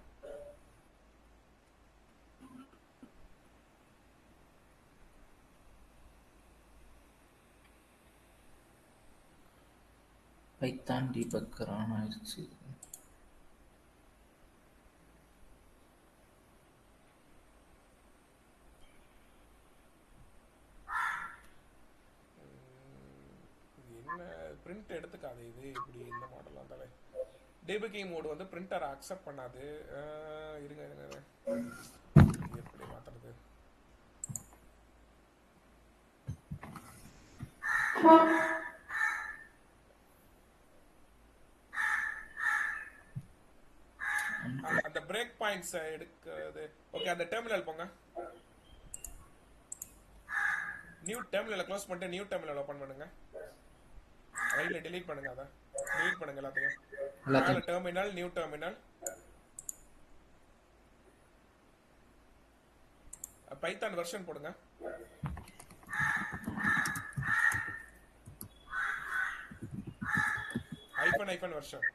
பைத்தான் டீபக்கர் ஆன் ஆயிடுச்சு. என்ன பிரிண்ட் எடுத்துக்காது இது. இப்படி இந்த மாடல் வந்தாலே டீபக்கிங் மோட் வந்து பிரிண்டர் அக்செப்ட் பண்ணாது. இருங்க எப்படி மாத்துறது? அந்த பிரேக் பாயிண்ட்ஸ் எடுக்கிறது. ஓகே அந்த டெர்மினல் போங்க. நியூ டெர்மினலை க்ளோஸ் பண்ணிட்டு நியூ டெர்மினல் ஓபன் பண்ணுங்க. ரைட்ல delete பண்ணுங்க. அத delete பண்ணுங்க எல்லாத்தையும். மேல terminal new terminal. Python version போடுங்க. ஐபன் வெர்ஷன்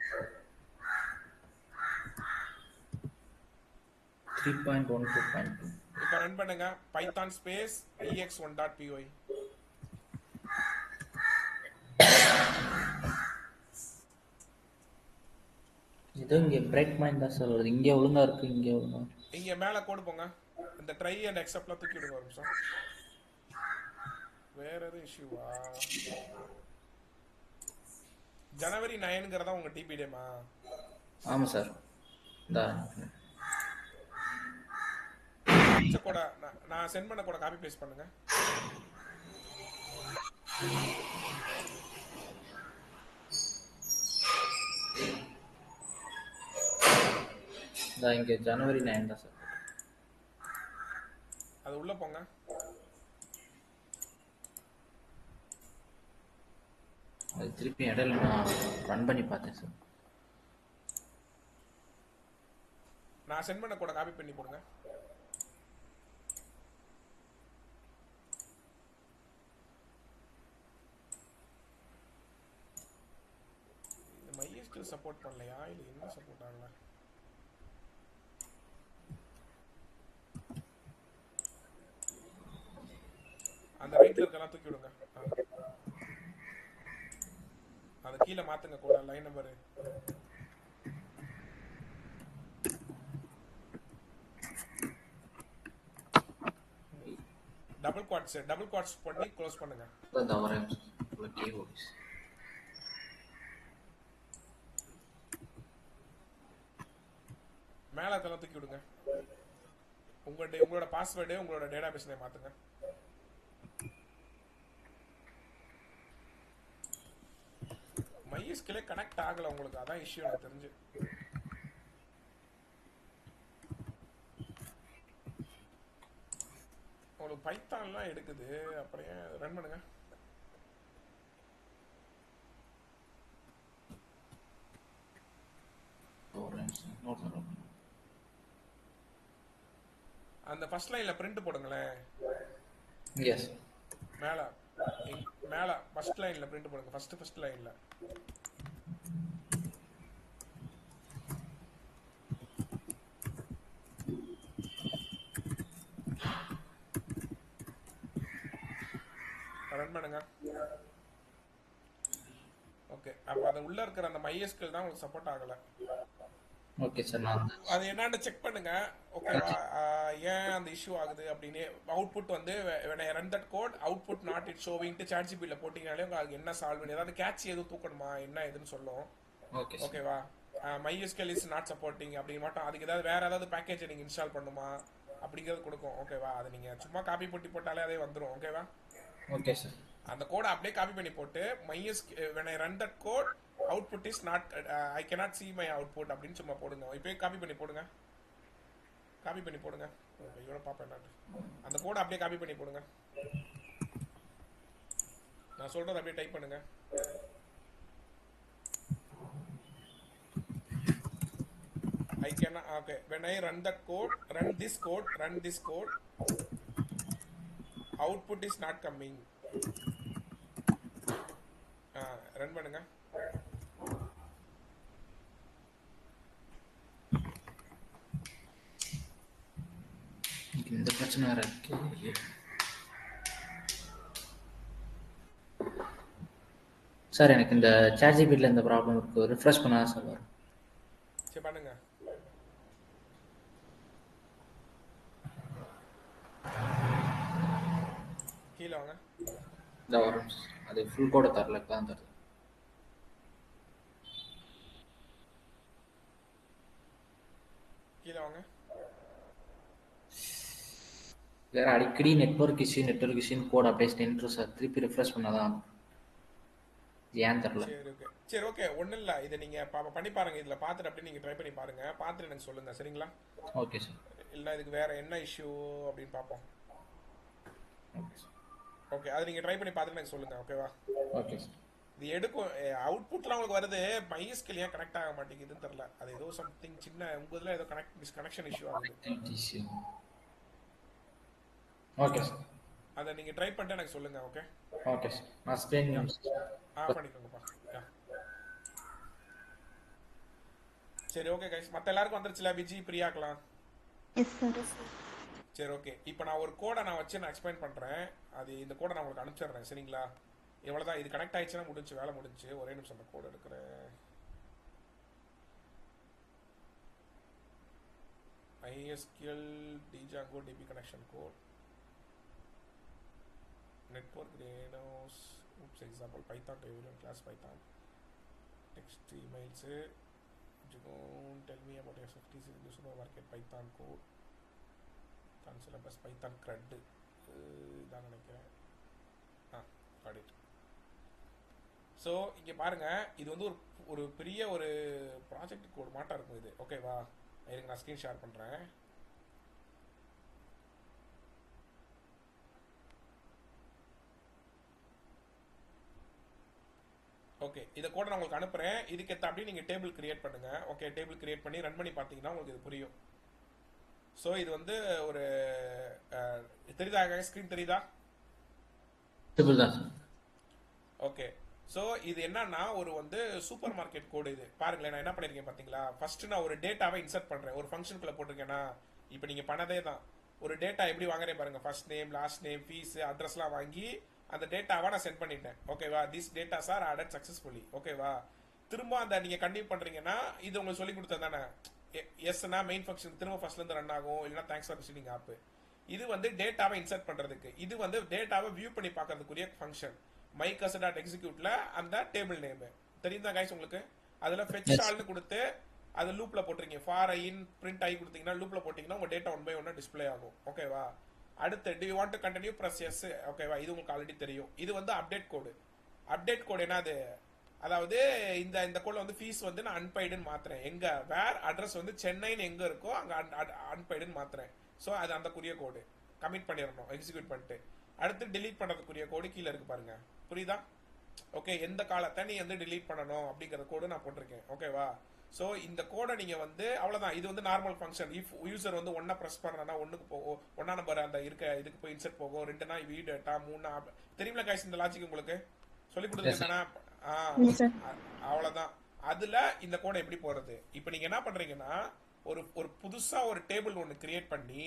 3.12.2. இப்போ ரன் பண்ணுங்க. Python space ex1.py. இது இங்க பிரேக் பாயிண்ட் தான் சார் வருது. இங்க ஒழுங்கா இருக்கு. இங்க மேல கோடு போங்க. இந்த ட்ரை அண்ட் எக்ஸெப்ட்ல தூக்கி விடுங்க ஒரு நிமிஷம். வேற எதுவும் இஷ்யூவா? ஜனவரி 9ங்கறதா உங்க டிபி டேமா? ஆமா சார். கோட நான் சென்ட் பண்ண கோட காப்பி பேஸ்ட் பண்ணுங்க. இங்க ஜனவரி 9 தான் சார். அது உள்ள போங்க. அது திருப்பி இடையில நான் ரன் பண்ணி பார்த்தேன் சார். நான் சென்ட் பண்ண கோட காப்பி பண்ணி போடுங்க. MySQL சப்போர்ட் பண்ணலையா இல்ல என்ன சப்போர்ட் ஆகல? அந்த ரைட்ல இருக்கலாம் தூக்கி விடுங்க. அத கீழ மாத்துங்க கூட லைன் நம்பர். டபுள் குவாட்ஸ் பண்ணி க்ளோஸ் பண்ணுங்க. அதான் வரேன். கீபோர்ட்ஸ் மேல அதெல்லாம் தூக்கி விடுங்க. உங்களோட பாஸ்வேர்டு உங்களோட டேட்டாபேஸ் நேம் மாத்துங்க. MySQL கனெக்ட் ஆகல உங்களுக்கு. அதான் இஷ்யூ எனக்கு தெரிஞ்சு. உங்களுக்கு பைத்தான்லாம் எடுக்குது. அப்படியே ரன் பண்ணுங்க. அந்த ஃபர்ஸ்ட் லைன்ல பிரிண்ட் போடுங்களேன். எஸ். மேல ஃபர்ஸ்ட் லைன்ல பிரிண்ட் போடுங்க. ஃபர்ஸ்ட் லைன்ல ரன் பண்ணுங்க. ஓகே, அப்போ அது உள்ள இருக்கிற அந்த MySQL தான் உங்களுக்கு சப்போர்ட் ஆகல. ஓகே சார், நான் அது என்னன்னு செக் பண்ணுங்க. ஓகேவா? ஏன் அந்த இஷ்யூ ஆகுது அப்படின்னு. அவுட்புட் வந்து when I run that code output not it showing to ChatGPT போட்டீங்கனாலே உங்களுக்கு என்ன சால்வ் ஏதாவது கேட்ச் எதுவும் தூக்கணுமா என்ன எதுன்னு சொல்லும். Okay sir. ஓகேவா? MySQL is not supporting அப்படின்னு மட்டும் அதுக்கு ஏதாவது வேற ஏதாவது பேக்கேஜ் நீங்க இன்ஸ்டால் பண்ணுமா அப்படிங்கிறது கொடுக்கும். ஓகேவா? அது நீங்க சும்மா காப்பி போட்டி போட்டாலே அதே வந்துடும். ஓகேவா? Okay sir. அந்த கோடை அப்படியே காப்பி பண்ணி போட்டு when I run that code output is not I cannot see my output அப்படின்னு சும்மா போடுங்க. இப்போயே காப்பி பண்ணி போடுங்க. காப்பி பண்ணி போடுங்க. இவரை பாப்பேன் நான். அந்த கோடை அப்படியே காப்பி பண்ணி போடுங்க. நான் சொல்றது அப்படியே டைப் பண்ணுங்க. I cannot. Okay, when I run that code, run this code, output is not coming. Run பண்ணுங்க. இந்த பிரச்சனை வேற இருக்கு. சார் எனக்கு இந்த ChatGPTல இந்த ப்ராப்ளம் இருக்கு. ரிஃப்ரெஷ் பண்ணா சார் வரும். சரி பண்ணுங்க. கீழே வாங்க. இந்த வரும். அது ஃபுல் கோட தரல, தான் தருது. கீழே வாங்க. வேற அடிக்கடி நெட்வொர்க் இஷ்யூன்னு கோட் அப்படியே நின்று சார். திருப்பி ரிஃப்ரெஷ் பண்ணாதான் ஏன் தெரியல. சரி ஓகே, ஒன்றும் இல்லை. இதை நீங்கள் பண்ணி பாருங்க. இதில் பார்த்துட்டு அப்படியே நீங்கள் ட்ரை பண்ணி பாருங்க. பார்த்துட்டு எனக்கு சொல்லுங்க. சரிங்களா? Okay sir. இல்லை இதுக்கு வேற என்ன இஷ்யூ அப்படின்னு பார்ப்போம். Okay sir. ஓகே, அதை நீங்கள் ட்ரை பண்ணி பார்த்துட்டு எனக்கு சொல்லுங்க. ஓகேவா? Okay sir. இது எடுக்கும் அவுட்புட்லாம் உங்களுக்கு வருது. MySQL ஏன் கனெக்ட் ஆக மாட்டேங்குதுன்னு தெரியல. அது ஏதோ சம்திங் சின்ன உங்க இதில் ஏதோ கனெக்ஷன் இஷ்யூ ஆகுது. Okay sir. அதை நீங்கள் ட்ரை பண்ணிட்டு எனக்கு சொல்லுங்க. Okay okay sir. நான் ஸ்க்ரீன் பண்ணிக்கோங்கப்பா. சரி ஓகே கைஸ், மற்ற எல்லாருக்கும் வந்துருச்சுல? விஜி, பிரியாக்கலாம்? Yes sir. சரி ஓகே, இப்போ நான் ஒரு கோடை நான் வச்சு நான் எக்ஸ்பிளைன் பண்ணுறேன். அது இந்த கோடை நான் உங்களுக்கு அனுப்பிச்சிடுறேன். சரிங்களா? எவ்வளோதான். இது கனெக்ட் ஆயிடுச்சுன்னா முடிஞ்சு, வேலை முடிஞ்சு. ஒரே நிமிஷம் அந்த கோடு எடுக்கிறேன். MySQL Django DB connection code network DNS oops example Python table class Python text emails tell me about SFTC supermarket Python code syllabus Python CRUD இதான் நினைக்கிறேன். got it. ஸோ இங்கே பாருங்க, இது வந்து ஒரு பெரிய ஒரு ப்ராஜெக்ட் கோட் மாட்டா இருக்கும் இது. ஓகேவா? எனக்கு நான் ஸ்க்ரீன் ஷேர் பண்ணுறேன். ஓகே, இதை கூட நான் உங்களுக்கு அனுப்புகிறேன். இதுக்கு ஏற்ற அப்படி நீங்கள் டேபிள் கிரியேட் பண்ணுங்க. ஓகே, டேபிள் கிரியேட் பண்ணி ரன் பண்ணி பார்த்தீங்கன்னா உங்களுக்கு இது புரியும். ஸோ இது வந்து ஒரு தெரியுதா? ஸ்க்ரீன் தெரியுதா? ஓகே, ஸோ இது என்னன்னா ஒரு வந்து சூப்பர் மார்க்கெட் கோடு. இது பாருங்களேன், நான் என்ன பண்ணிருக்கேன் பார்த்தீங்களா? ஃபர்ஸ்ட் நான் ஒரு டேட்டாவை இன்சர்ட் பண்ணுறேன். ஒரு ஃபங்க்ஷனுக்குள்ள போட்டிருக்கேன்னா இப்போ நீங்கள் பண்ணதே தான். ஒரு டேட்டா எப்படி வாங்குறேன் பாருங்க. First name, last name, fees, அட்ரஸ்லாம் வாங்கி அந்த டேட்டாவை நான் சென்ட் பண்ணிட்டேன். ஓகேவா? This datas are added successfully. ஓகேவா? திரும்ப அந்த நீங்கள் கண்டினியூ பண்ணுறீங்கன்னா இது உங்களுக்கு சொல்லி கொடுத்தது தானே. எஸ்னா மெயின் ஃபங்க்ஷன் திரும்ப ஃபர்ஸ்ட்லேருந்து ரன் ஆகும். இல்லைனா தேங்க்ஸ் ஃபார் விசிட்டிங் ஆப். இது வந்து டேட்டாவை இன்சர்ட் பண்ணுறதுக்கு. இது வந்து டேட்டாவை வியூ பண்ணி பார்க்கறதுக்குரிய ஃபங்க்ஷன். myCursor.executeல அந்த டேபிள் நேம் தெரியுதா கைஸ் உங்களுக்கு? அதில் ஃபெச் ஆல்னு கொடுத்து அது லூப்பில் போட்டிருக்கீங்க. ஃபார் ஐன் பிரிண்ட் ஆகி கொடுத்தீங்கன்னா லூப்பில் போட்டிங்கன்னா உங்கள் டேட்டா 1 by 1 டிஸ்பிளே ஆகும். ஓகேவா? அடுத்து do you want to continue press yes. ஓகேவா? இது உங்களுக்கு ஆல்ரெடி தெரியும். இது வந்து அப்டேட் கோடு. அப்டேட் கோடு என்னது? அதாவது இந்த கோடில் வந்து ஃபீஸ் வந்து நான் அன்பெய்டுன்னு மாத்துறேன். எங்க வேர் அட்ரஸ் வந்து சென்னைன்னு எங்கே இருக்கோ அங்கே அன்பெய்டுன்னு மாத்துறேன். ஸோ அது அந்த குறிய கோடு கமிட் பண்ணிடணும் எக்ஸிக்யூட் பண்ணிட்டு. அடுத்து டிலீட் பண்ணுறதுக்குரிய கோடு கீழே இருக்கு பாருங்க. புரியுதா? ஓகே, எந்த காலத்தை நீ வந்து டிலீட் பண்ணணும் அப்படிங்கிற கோடு நான் போட்டிருக்கேன். ஓகேவா? ஸோ இந்த கோடை நீங்கள் வந்து அவ்வளோதான். இது வந்து நார்மல் ஃபங்க்ஷன். இஃப் யூசர் வந்து 1 ப்ரெஸ் பண்ணனா 1க்கு போகும், 1 நம்பர் அந்த இருக்க இதுக்கு போய் இன்சர்ட் போகும், 2னா வீ டேட்டா, 3னா தெரியுமில கைஸ் இந்த லாஜிக் உங்களுக்கு சொல்லி கொடுத்துருக்கேன்னா? அவ்வளோதான். அதில் இந்த கோடை எப்படி போகிறது? இப்போ நீங்கள் என்ன பண்ணுறீங்கன்னா ஒரு புதுசாக ஒரு டேபிள் ஒன்று கிரியேட் பண்ணி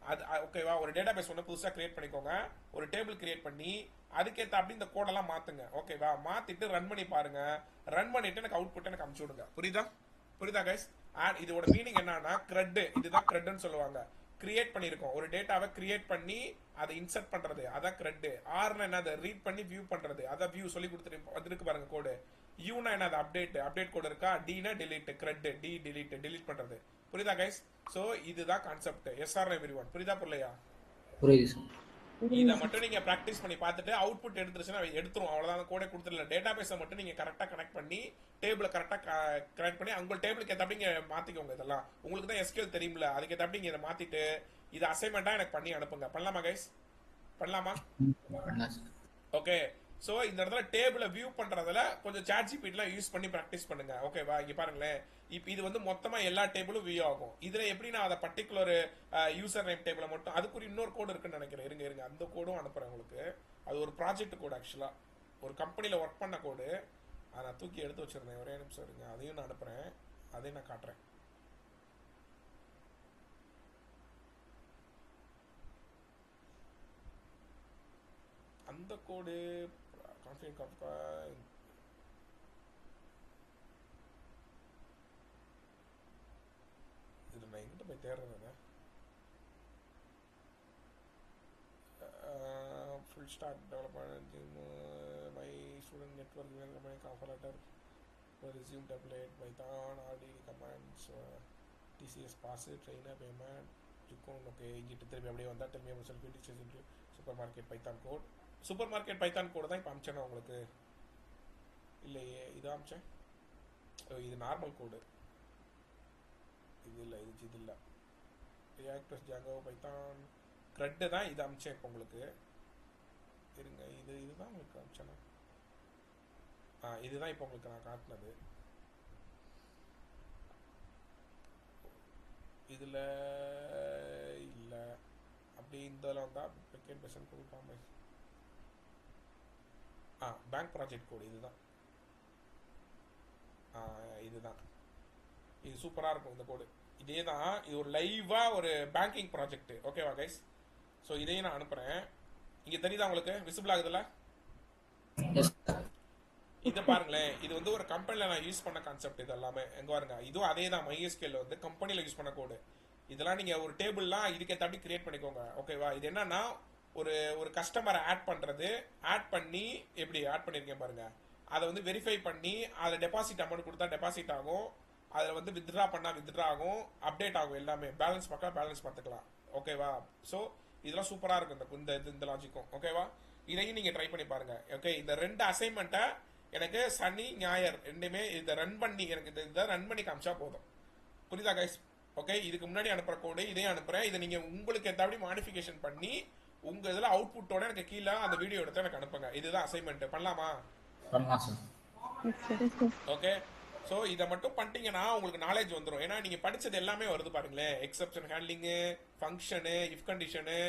அது ஓகேவா, ஒரு டேட்டா பேஸ் ஒன்று புதுசாக கிரியேட் பண்ணிக்கோங்க, ஒரு டேபிள் கிரியேட் பண்ணி அதுக்கேற்ற அப்படி இந்த கோடெல்லாம் மாத்துங்க. ஓகேவா, மாத்திட்டு ரன் பண்ணி பாருங்க. ரன் பண்ணிட்டு எனக்கு அவுட்புட் எனக்கு அனுப்பிச்சு விடுங்க. புரியுதா புரியுதா கைஸ்? இதோட மீனிங் என்னன்னா கிரெட், இதுதான் கிரெட்னு சொல்லுவாங்க. கிரியேட் பண்ணிருக்கோம், ஒரு டேட்டாவை கிரியேட் பண்ணி அதை இன்சர்ட் பண்றது, அதான் கிரெட். ஆர்னா என்னது, ரீட் பண்ணி வியூ பண்றது, அதான் வியூ சொல்லி கொடுத்துட்டு வந்துருக்கு பாருங்க கோடு. யூனா என்னது, அப்டேட் கோடு இருக்கா. டினா delete, கிரெட் டி delete பண்றது. புரியுதா கைஸ்? சோ இதுதான் கான்செப்ட். எஸ்ஆர் எவ்ரிவன் புரியுதா புரியலையா? புரியுது சார். இதை மட்டும் நீங்க பிராக்டிஸ் பண்ணி பார்த்துட்டு அவுட்புட் எடுத்துருச்சுன்னா எடுத்துரும், அவ்வளவுதான். கோடை கொடுத்துடல, டேட்டா பேஸை மட்டும் நீங்க கரெக்டா கனெக்ட் பண்ணி டேபிளை கரெக்டா கனெக்ட் பண்ணி உங்க டேபிளுக்கு ஏற்ற நீங்க மாத்திக்கோங்க. இதெல்லாம் உங்களுக்கு தான் எஸ்கியூஎல் தெரியும்ல, அதுக்கு ஏற்ற நீங்க இதை மாத்திட்டு இது அசைன்மெண்டா எனக்கு பண்ணி அனுப்புங்க. பண்ணலாமா கைஸ்? பண்ணலாமா? பண்ணலாம் சார். ஓகே. ஸோ இந்த இடத்துல டேபிளை வியூ பண்றதுல கொஞ்சம் சாட் ஜிபிடிலாம் யூஸ் பண்ணி ப்ராக்டிஸ் பண்ணுங்க. ஓகேவா, இங்க பாருங்களேன், இப்போ இது வந்து மொத்தமா எல்லா டேபிளும் வியூ ஆகும். இதுல எப்படி நான் அதை பர்டிகுலர் யூசர் நேம் டேபிளை மட்டும், அதுக்கு இன்னொரு கோடு இருக்குன்னு நினைக்கிறேன். இருங்க அந்த கோடும் அனுப்புறேன் உங்களுக்கு. அது ஒரு ப்ராஜெக்ட் கோடு, ஆக்சுவலா ஒரு கம்பெனில ஒர்க் பண்ண கோடு. அதை நான் தூக்கி எடுத்து வச்சிருந்தேன், ஒரே நிமிஷம் இருங்க, அதையும் நான் அனுப்புறேன், அதையும் நான் காட்டுறேன். அந்த கோடு கான்ஃபிகர் காப்பா இது நான் எங்கிட்ட போய் தேடுறேன். Full stack development, my student network development offer letter, resume template, Python RD commands, TCS pass, trainer payment இருக்கும். ஓகே, இங்கிட்ட திரும்பி அப்படியே வந்தால் திரும்பி selfie TCS super market Python code. Super market Python code தான் இப்போ அமிச்சேன்னா உங்களுக்கு. இல்லையே, இது அமிச்சேன், இது நார்மல் கோடு. இது இல்லை, இது இல்லை. React plus Django Python CRED தான் இது அமிச்சேன் இப்போ உங்களுக்கு. இருங்க, இதுதான் உங்களுக்கு அமிச்சேன்னா. இதுதான் இப்போ உங்களுக்கு நான் காட்டினது. இதில் இல்லை, அப்படி இதில் வந்தால் பிக்கெட் பெர்சன்ட் கொடுப்பாம. பேங்க் ப்ராஜெக்ட் கோடு இதுதான். இதுதான், இது சூப்பராக இருக்கும் இந்த கோடு. இதே தான், இது ஒரு லைவாக ஒரு பேங்கிங் ப்ராஜெக்ட். ஓகேவா கைஸ்? ஸோ இதையும் நான் அனுப்புகிறேன். இங்கே தெரியுதா உங்களுக்கு, விசிபிள் ஆகுதுல்ல? இதை பாருங்களேன், இது வந்து ஒரு கம்பெனியில் நான் யூஸ் பண்ண கான்செப்ட். இது எல்லாமே எங்கே பாருங்க, இதுவும் அதே தான். MySQL வந்து கம்பெனியில் யூஸ் பண்ண கோடு. இதெல்லாம் நீங்கள் ஒரு டேபிள்லாம் இதுக்கு ஏற்ற கிரியேட் பண்ணிக்கோங்க. ஓகேவா, இது என்னன்னா ஒரு கஸ்டமரை ஆட் பண்ணுறது, ஆட் பண்ணி எப்படி ஆட் பண்ணியிருக்கேன் பாருங்க, அதை வந்து வெரிஃபை பண்ணி அதில் டெபாசிட் அமௌண்ட் கொடுத்தா டெபாசிட் ஆகும், அதில் வந்து வித்ட்ரா பண்ணால் வித்ட்ரா ஆகும், அப்டேட் ஆகும், எல்லாமே பேலன்ஸ் பார்க்கலாம், பேலன்ஸ் பார்த்துக்கலாம். ஓகேவா, ஸோ இதெல்லாம் சூப்பராக இருக்கும் இந்த லாஜிக்கும். ஓகேவா, இதையும் நீங்கள் ட்ரை பண்ணி பாருங்க. ஓகே, இந்த 2 அசைன்மெண்ட்டை எனக்கு சனி ஞாயிறு ரெண்டுமே இதை ரன் பண்ணி எனக்கு இதை ரன் பண்ணி காமிச்சா போதும். புரியுதா கைஸ்? ஓகே, இதுக்கு முன்னாடி அனுப்புற கோடு இதையும் அனுப்புறேன். இதை நீங்கள் உங்களுக்கு ஏற்றபடி மாடிஃபிகேஷன் பண்ணி உங்க இதில் அவுட்புட்டோட எனக்கு கீழே அந்த வீடியோ எடுத்து எனக்கு அனுப்புங்க. இதுதான் அசைன்மெண்ட். பண்ணலாமா? பண்ணலாம் சார். ஓகே, ஸோ இதை மட்டும் பண்ணிட்டீங்கன்னா உங்களுக்கு நாலேஜ் வந்துடும். ஏன்னா நீங்கள் படித்தது எல்லாமே வருது பாருங்களேன், exception handling, function, if condition,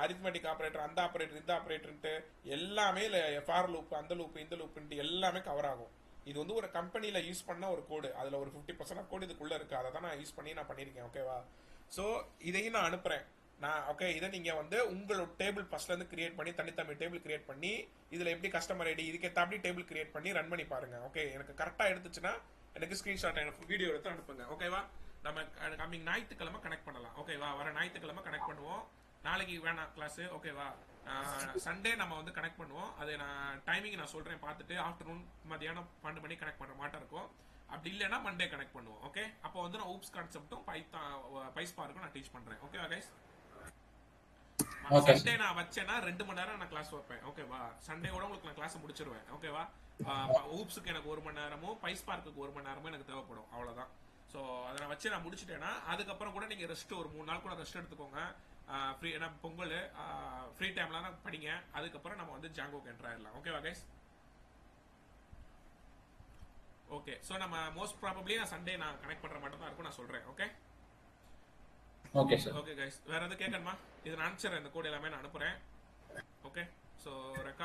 arithmetic operator, அந்த ஆப்ரேட்டர், இந்த ஆப்ரேட்டர்ன்ட்டு எல்லாமே ஃபார் லூப், அந்த லூப், இந்த லூப்ன்ட்டு எல்லாமே கவர் ஆகும். இது வந்து ஒரு கம்பெனியில் யூஸ் பண்ண ஒரு கோடு, அதில் ஒரு 50% ஆஃப் கோடு இதுக்குள்ளே இருக்குது. அதை தான் நான் யூஸ் பண்ணி நான் பண்ணியிருக்கேன். ஓகேவா, ஸோ இதையும் நான் அனுப்புகிறேன். ஓகே, இதை நீங்கள் வந்து உங்களோட டேபிள் ஃபர்ஸ்ட்லேருந்து கிரியேட் பண்ணி தனித்தனி டேபிள் கிரியேட் பண்ணி இதில் எப்படி கஸ்டமர் ஐடி இதுக்கேற்ற அப்படி டேபிள் கிரியேட் பண்ணி ரன் பண்ணி பாருங்க. ஓகே, எனக்கு கரெக்டாக எடுத்துச்சுன்னா எனக்கு ஸ்க்ரீன்ஷாட் எனக்கு வீடியோ எடுத்து அனுப்புங்க. ஓகேவா, நம்ம கம்மிங் ஞாயிற்றுக்கிழமை கனெக்ட் பண்ணலாம். ஓகேவா, வர ஞாயிற்றுக்கிழமை கனெக்ட் பண்ணுவோம். நாளைக்கு வேணாம் கிளாஸு. ஓகேவா, சண்டே நம்ம வந்து கனெக்ட் பண்ணுவோம். அது நான் டைமிங் நான் சொல்கிறேன், பார்த்துட்டு ஆஃப்டர்நூன் மதியானம் 12 மணி கனெக்ட் பண்ணுற மாட்டா இருக்கும். அப்படி இல்லைன்னா மண்டே கனெக்ட் பண்ணுவோம். ஓகே, அப்போ வந்து நான் ஊப்ஸ் கான்செப்டும் பைஸ்பார்க்கும் நான் டீச் பண்ணுறேன். ஓகேவா கைஸ்? சண்டே நான் வச்சேன்னா 2 மணி நேரம் நான் கிளாஸ் வைப்பேன். ஓகேவா, சண்டேவோட உங்களுக்கு நான் கிளாஸ் முடிச்சிருவேன். ஓகேவா, ஊப்ஸுக்கு எனக்கு 1 மணி நேரமும் பைஸ்பார்க்கு 1 மணி நேரமும் எனக்கு தேவைப்படும். அவ்வளோதான். ஸோ அதை நான் வச்சு நான் முடிச்சிட்டேன்னா அதுக்கப்புறம் கூட நீங்கள் ரெஸ்ட் ஒரு 3 நாள் கூட ரெஸ்ட் எடுத்துக்கோங்க. ஃப்ரீ, ஏன்னா பொங்கல் ஃப்ரீ டைம்லாம் படிங்க. அதுக்கப்புறம் நம்ம வந்து ஜாங்கோக்கு என்டர் ஆயிடலாம். ஓகேவா கைஸ்? ஓகே, ஸோ நம்ம மோஸ்ட் ப்ராபப்ளி நான் சண்டே நான் கனெக்ட் பண்ணுற மட்டும் தான் இருக்கும், நான் சொல்கிறேன். Okay okay sir. Okay guys, வேற எதுவும் கேட்கணுமா? இது நான் அனுப்பிச்சிடுறேன், இந்த கோட் எல்லாமே நான் அனுப்புகிறேன். Okay, so record